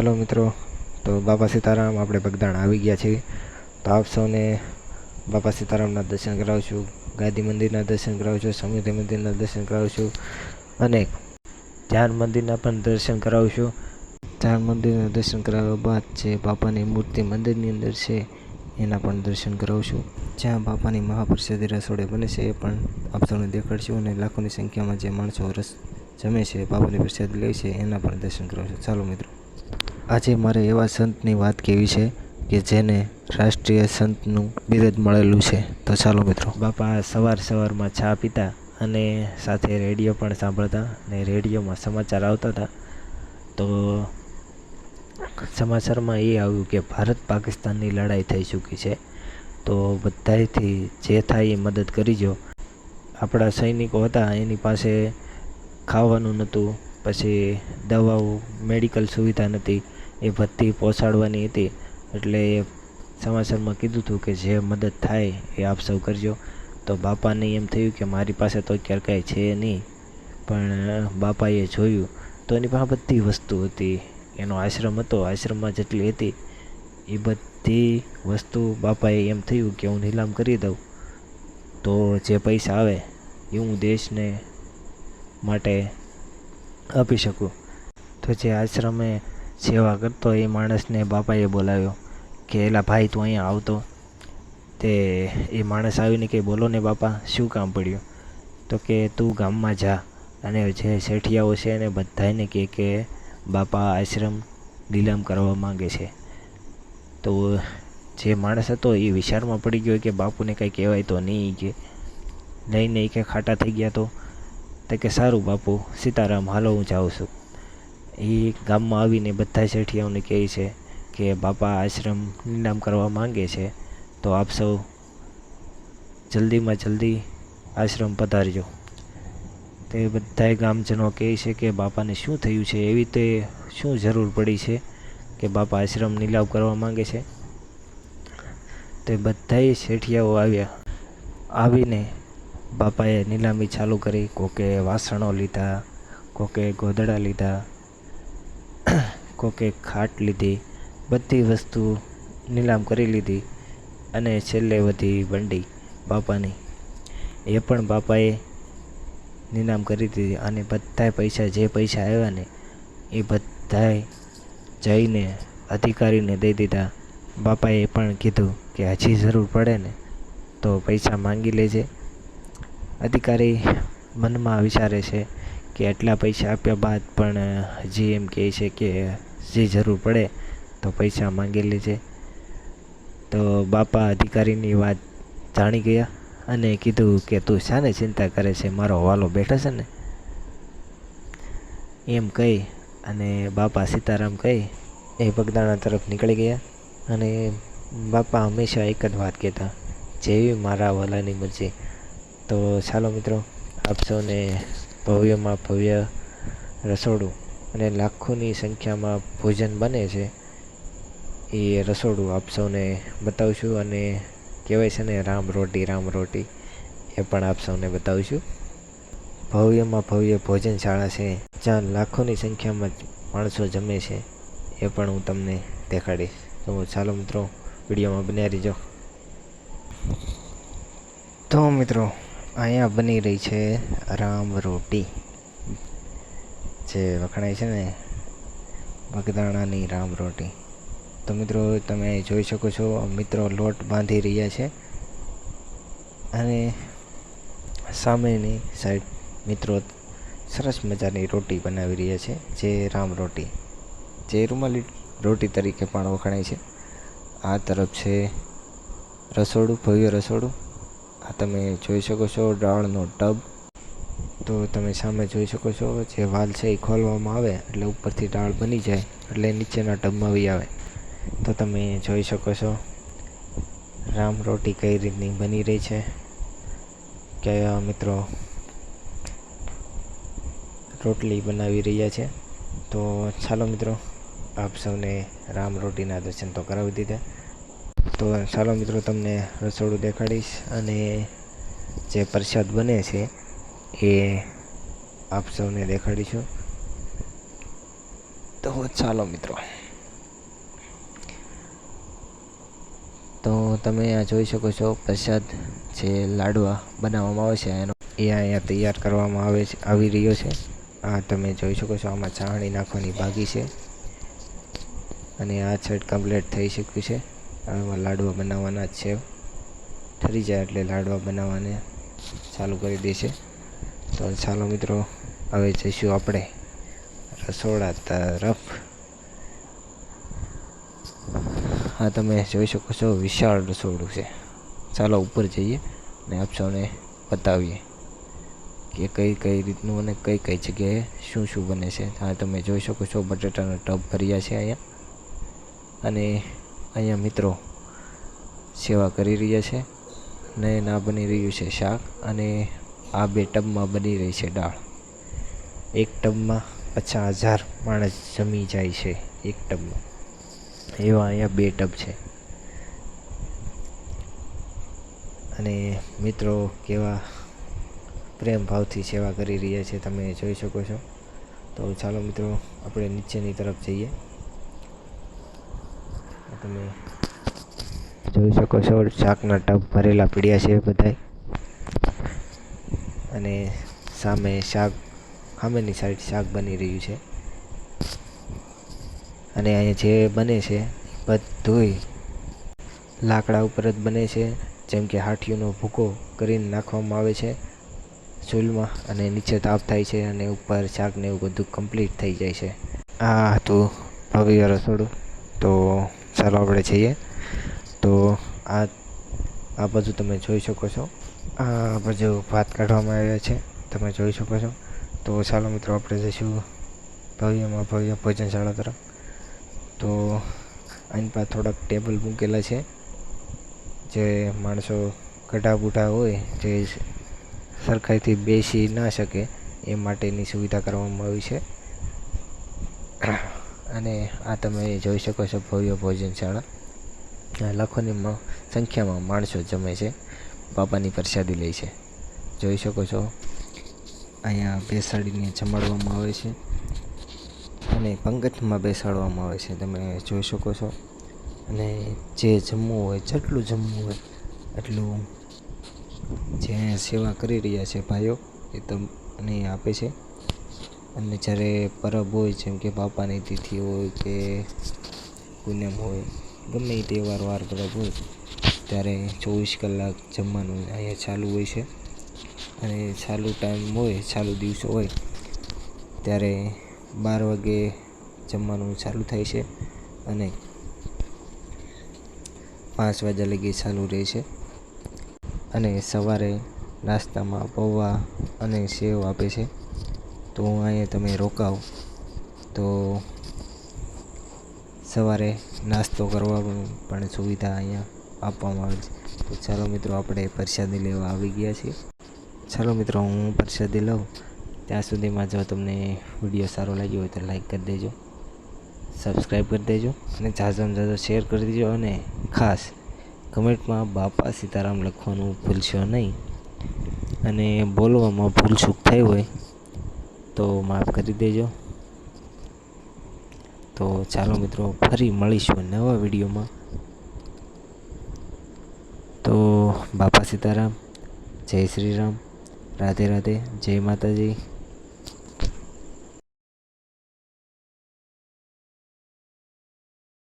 Hello मित्रों। तो बापा सीताराम આપણે બગદાણા આવી ગયા છીએ। તો આપ સૌને બાપા સીતારામના દર્શન કરાવશું, ગાદી મંદિરના દર્શન કરાવશું, સમૃદ્ધિ મંદિરના દર્શન કરાવશું અને ધ્યાન મંદિરના પણ દર્શન કરાવશું। ધ્યાન મંદિરના દર્શન કરાવ્યા બાદ જે બાપાની મૂર્તિ મંદિરની અંદર છે એના પણ દર્શન કરાવશું। જ્યાં બાપાની મહાપ્રસાદી રસોડે બને છે એ પણ આપ સૌને દેખાડશું અને લાખોની સંખ્યામાં જે માણસો રસ જમે છે, બાપાની પ્રસાદી લે છે, એના પણ દર્શન કરાવશું। ચાલો મિત્રો, આજે મારે એવા સંતની વાત કહેવી છે કે જેને રાષ્ટ્રીય સંતનું બિરુદ મળેલું છે। તો ચાલો મિત્રો, બાપા સવારમાં ચા પીતા અને સાથે રેડિયો પણ સાંભળતા અને રેડિયોમાં સમાચાર આવતા હતા। તો સમાચારમાં એ આવ્યું કે ભારત પાકિસ્તાનની લડાઈ થઈ ચૂકી છે, તો બધાથી જે થાય એ મદદ કરીજો। આપણા સૈનિકો હતા એની પાસે ખાવાનું નહોતું, પછી દવાઓ, મેડિકલ સુવિધા નથી, એ બધી પહોંચાડવાની હતી। એટલે એ સમાચારમાં કીધું હતું કે જે મદદ થાય એ આપ સૌ કરજો। તો બાપાને એમ થયું કે મારી પાસે તો અત્યારે કાંઈ છે નહીં, પણ બાપાએ જોયું તો એની પાસે બધી વસ્તુ હતી। એનો આશ્રમ હતો, આશ્રમમાં જેટલી હતી એ બધી વસ્તુ બાપાએ એમ થયું કે હું નીલામ કરી દઉં તો જે પૈસા આવે એ હું દેશને માટે આપી શકું। તો જે આશ્રમે સેવા કરતો એ માણસને બાપાએ બોલાવ્યો કે એલા ભાઈ તું અહીંયા આવતો। તે એ માણસ આવીને કે બોલો ને બાપા, શું કામ પડ્યું? તો કે તું ગામમાં જા અને જે શેઠિયાઓ છે એને બધાને કે બાપા આશ્રમ નીલામ કરવા માંગે છે। તો જે માણસ હતો એ વિચારમાં પડી ગયો કે બાપુને કંઈ કહેવાય તો નહીં, કે નહીં કે ખાટા થઈ ગયા તો કે સારું બાપુ સીતારામ, હાલો હું જાઉં છું। એ ગામમાં આવીને બધા શેઠિયાઓને કહે છે કે બાપા આશ્રમ નીલામ કરવા માંગે છે, તો આપ સૌ જલ્દીમાં જલ્દી આશ્રમ પધારજો। તે બધાય ગામજનો કહે છે કે બાપાને શું થયું છે, એવી તે શું જરૂર પડી છે કે બાપા આશ્રમ નીલામ કરવા માંગે છે? તે બધાય શેઠિયાઓ આવ્યા, આવીને બાપાએ નીલામી ચાલુ કરી। કોકે વાસણો લીધા, કોકે ગોદડા લીધા, કોકે ખાટ લીધી, બધી વસ્તુ નીલામ કરી લીધી અને છેલ્લે વધી બંડી બાપાની, એ પણ બાપાએ નીલામ કરી દીધી। અને બધાય પૈસા, જે પૈસા આવ્યા ને એ બધાય જઈને અધિકારીને દઈ દીધા। બાપાએ પણ કીધું કે હજી જરૂર પડે ને તો પૈસા માંગી લેજે। અધિકારી મનમાં વિચારે છે કે આટલા પૈસા આપ્યા બાદ પણ હજી એમ કહે છે કે જે જરૂર પડે તો પૈસા માંગી લેજે। તો બાપા અધિકારીની વાત જાણી ગયા અને કીધું કે તું શાને ચિંતા કરે છે, મારો હવાલો બેઠો છે ને, એમ કહી અને બાપા સીતારામ કહી એ બગદાણા તરફ નીકળી ગયા। અને બાપા હંમેશા એક જ વાત કહેતા, જેવી મારા વાલાની મરજી। તો ચાલો મિત્રો, આપ સૌને ભવ્યમાં ભવ્ય રસોડું અને લાખોની સંખ્યામાં ભોજન બને છે એ રસોડું આપ સૌને બતાવશું। અને કહેવાય છે ને રામ રોટી એ પણ આપ સૌને બતાવીશું। ભવ્યમાં ભવ્ય ભોજનશાળા છે જ્યાં લાખોની સંખ્યામાં માણસો જમે છે, એ પણ હું તમને દેખાડીશ। તો ચાલો મિત્રો, વિડીયોમાં બન્યા રહીજો। તો મિત્રો, અહીંયા બની રહી છે રામ રોટી, જે વખણાય છે ને બગદાણાની રામ રોટી। તો મિત્રો તમે જોઈ શકો છો, મિત્રો લોટ બાંધી રહ્યા છે અને સામેની સાઈડ મિત્રો સરસ મજાની રોટી બનાવી રહ્યા છે, જે રામ રોટી, જે રૂમાલી રોટી તરીકે પણ વખણાય છે। આ તરફ છે રસોડું, ભવ્ય રસોડું। આ તમે જોઈ શકો છો દાળનો ટબ। તો તમે સામે જોઈ શકો છો જે વાલ છે એ ખોલવામાં આવે એટલે ઉપરથી દાળ બની જાય એટલે નીચેના ટબમાં વહી આવે। તો તમે જોઈ શકો છો રામ રોટી કઈ રીતની બની રહી છે, કે મિત્રો રોટલી બનાવી રહ્યા છે। તો ચાલો મિત્રો, આપ સૌને રામ રોટીના દર્શન તો કરાવી દીધા। તો ચાલો મિત્રો, તમને રસોડું દેખાડીશ અને જે પ્રસાદ બને છે એ આપ સૌને દેખાડીશું। તો ચાલો મિત્રો। તો તમે અહીંયા જોઈ શકો છો પ્રસાદ જે લાડવા બનાવવામાં આવે છે એનો અહીંયા તૈયાર કરવામાં આવી રહ્યો છે. આ તમે જોઈ શકો છો, આમાં ચાસણી નાખવાની બાકી છે અને આ સાઈડ કમ્પ્લીટ થઈ શક્યું છે. આમાં લાડવા બનાવવાના જ છે. ઠરી જાય એટલે લાડવા બનાવવાને ચાલુ કરી દેશે. તો ચાલો મિત્રો, હવે જઈશું આપણે રસોડા તરફ. હા, તમે જોઈ શકો છો વિશાળ રસોડું છે. ચાલો ઉપર જઈએ અને આપ સૌને બતાવીએ કે કઈ રીતનું અને કઈ જગ્યાએ શું બને છે. હા, તમે જોઈ શકો છો બટેટાના ટબ ભર્યા છે અહીંયા, અને અહીંયા મિત્રો સેવા કરી રહ્યા છે. ને ના બની રહ્યું છે શાક, અને આ 2 ટબમાં બની રહી છે દાળ. એક ટબમાં 50,000 માણસ જમી જાય છે એક ટબમાં. એવા અહીંયા 2 ટબ છે. અને મિત્રો કેવા પ્રેમ ભાવથી સેવા કરી રહ્યા છે તમે જોઈ શકો છો. તો ચાલો મિત્રો, આપણે નીચેની તરફ જઈએ. તમે જોઈ શકો છો શાકના ટબ ભરેલા પડ્યા છે બધાય, અને સામેની સાઈડ શાક બની રહ્યું છે. અને અહીંયા જે બને છે બધુંય લાકડા ઉપર જ બને છે. જેમ કે હાથીઓનો ભૂકો કરીને નાખવામાં આવે છે ચૂલમાં, અને નીચે તાપ થાય છે અને ઉપર શાક ને એવું બધું કમ્પ્લીટ થઈ જાય છે. આ હતું ભવ્ય રસોડું. તો ચાલો આપણે જઈએ. તો આ બધું તમે જોઈ શકો છો. આ બધું ભાત કાઢવામાં આવ્યા છે, તમે જોઈ શકો છો. તો ચાલો મિત્રો, આપણે જઈશું ભવ્યમાં ભવ્ય ભોજનશાળા તરફ. તો આની પાસે થોડાક ટેબલ મૂકેલા છે, જે માણસો ગઢા બુઢા હોય જે સરખાઈથી બેસી ના શકે એ માટેની સુવિધા કરવામાં આવી છે. અને આ તમે જોઈ શકો છો ભવ્ય ભોજનશાળા. લાખોની સંખ્યામાં માણસો જમે છે, બાપાની પ્રસાદી લે છે. જોઈ શકો છો અહીંયા બેસાડીને જમાડવામાં આવે છે અને પંગતમાં બેસાડવામાં આવે છે, તમે જોઈ શકો છો. અને જે જમવું હોય, જેટલું જમવું હોય એટલું જે સેવા કરી રહ્યા છે ભાઈઓ એ તમને આપે છે. અને જ્યારે પરબ હોય, જેમ કે બાપાની તિથિ હોય કે પૂનમ હોય, ગમે એ તહેવાર વાર પરબ હોય, ત્યારે 24 કલાક જમવાનું અહીંયા ચાલુ હોય છે. અને ચાલુ ટાઈમ હોય, ચાલુ દિવસો હોય ત્યારે 12 વાગે જમવાનું ચાલુ થાય છે અને 5 વાગ્યા લગી ચાલુ રહે છે. અને સવારે નાસ્તામાં પૌવા અને સેવ આપે છે. તો અહીંયા તમે રોકાવ તો સવારે નાસ્તો કરવા પણ સુવિધા અહીંયા આપવામાં આવે છે. તો ચાલો મિત્રો, આપણે પ્રસાદી લેવા આવી ગયા છીએ. ચાલો મિત્રો, હું પ્રસાદી લઉં ત્યાં સુધીમાં જો તમને વિડીયો સારો લાગ્યો હોય તો લાઈક કરી દેજો, સબસ્ક્રાઈબ કરી દેજો, અને ઝાઝામાં શેર કરી દેજો. અને ખાસ કમેન્ટમાં બાપા સીતારામ લખવાનું ભૂલશો નહીં. અને બોલવામાં ભૂલચૂક થઈ હોય તો માફ કરી દેજો. તો ચાલો મિત્રો, ફરી મળીશું નવા વિડીયોમાં. તો બાપા સીતારામ, જય શ્રી રામ, રાધે રાધે, જય માતાજી.